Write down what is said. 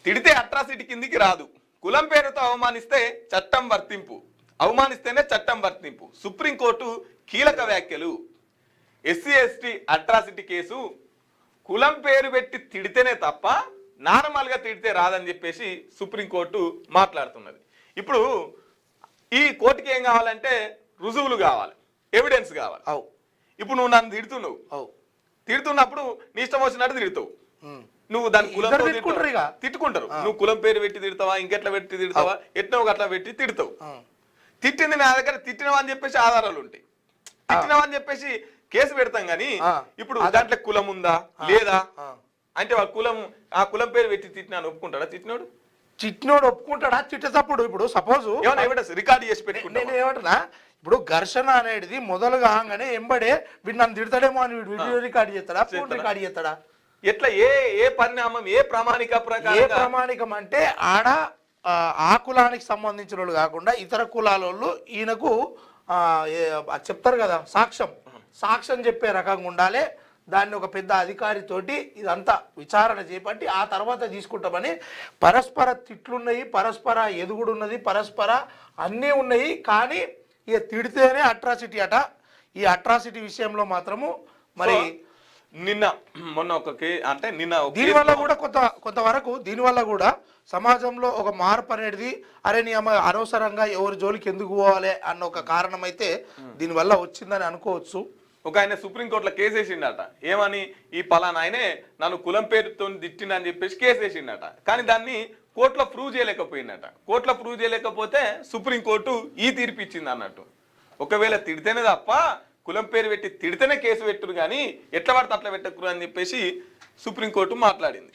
తిడితే అట్రాసిటీ కిందికి రాదు. కులం పేరుతో అవమానిస్తే చట్టం వర్తింపు, అవమానిస్తేనే చట్టం వర్తింపు. సుప్రీంకోర్టు కీలక వ్యాఖ్యలు. ఎస్సీ ఎస్టీ అట్రాసిటీ కేసు కులం పేరు పెట్టి తిడితేనే తప్ప నార్మల్గా తిడితే రాదని చెప్పేసి సుప్రీంకోర్టు మాట్లాడుతున్నది. ఇప్పుడు ఈ కోర్టుకి ఏం కావాలంటే రుజువులు కావాలి, ఎవిడెన్స్ కావాలి. ఇప్పుడు నువ్వు నన్ను తిడుతున్నప్పుడు నీ ఇష్టం వచ్చినట్టు తిడతావు. నువ్వు దాని కులం తిట్టుకుంటారు. నువ్వు కులం పేరు పెట్టి తిడతావా, ఇంకెట్లా పెట్టి తిడతావా, ఎట్నో అట్లా పెట్టి తిడతావు. తిట్టింది నా దగ్గర తిట్టినవా అని చెప్పేసి ఆధారాలు ఉంటాయి. తిట్టినవా అని చెప్పేసి కేసు పెడతాం గానీ ఇప్పుడు దాంట్లో కులం ఉందా లేదా అంటే ఆ కులం పేరు పెట్టి తిట్టినాను ఒప్పుకుంటాడా? తిట్టినోడు ఒప్పుకుంటాడా? తిట్టేటప్పుడు ఇప్పుడు సపోజ్ రికార్డు చేసి పెట్టుకుంటా. నేను ఏమంటున్నా, ఇప్పుడు ఘర్షణ అనేది మొదలు కాగానే ఎంబడే వీడు నన్ను తిడతాడేమో అని వీడియో రికార్డు చేస్తాడా, ఫోన్ రికార్డు చేస్తాడా? ఎట్లా ఏ పరిణామం, ఏ ప్రామాణికం అంటే ఆడ ఆ కులానికి సంబంధించిన వాళ్ళు కాకుండా ఇతర కులాల వాళ్ళు ఈయనకు చెప్తారు కదా, సాక్ష్యం చెప్పే రకంగా ఉండాలి. దాన్ని ఒక పెద్ద అధికారితోటి ఇదంతా విచారణ చేపట్టి ఆ తర్వాత తీసుకుంటామని. పరస్పర తిట్లున్నాయి, పరస్పర ఎదుగుడున్నది, పరస్పర అన్నీ ఉన్నాయి. కానీ ఇక తిడితేనే అట్రాసిటీ అట. ఈ అట్రాసిటీ విషయంలో మాత్రము మరి మొన్న దీనివల్ల కూడా కొంతవరకు దీనివల్ల కూడా సమాజంలో ఒక మార్పు అనేది, అరే నీ అమ్మ అనవసరంగా ఎవరి జోలికి ఎందుకు పోవాలి అన్న ఒక కారణం అయితే దీనివల్ల వచ్చిందని అనుకోవచ్చు. ఒక ఆయన సుప్రీంకోర్టులో కేసు వేసిండట. ఏమని, ఈ పలానా ఆయనే నన్ను కులం పేరుతో తిట్టిందని చెప్పేసి కేసు వేసిండట. కానీ దాన్ని కోర్టులో ప్రూవ్ చేయలేకపోయిందట. కోర్టులో ప్రూవ్ చేయలేకపోతే సుప్రీంకోర్టు ఈ తీర్పు ఇచ్చింది అన్నట్టు. ఒకవేళ తిడితేనే తప్ప కులం పేరు పెట్టి తిడితేనే కేసు పెట్టురు కానీ ఎట్లా పడితే అట్లా పెట్టకురు అని చెప్పేసి సుప్రీంకోర్టు మాట్లాడింది.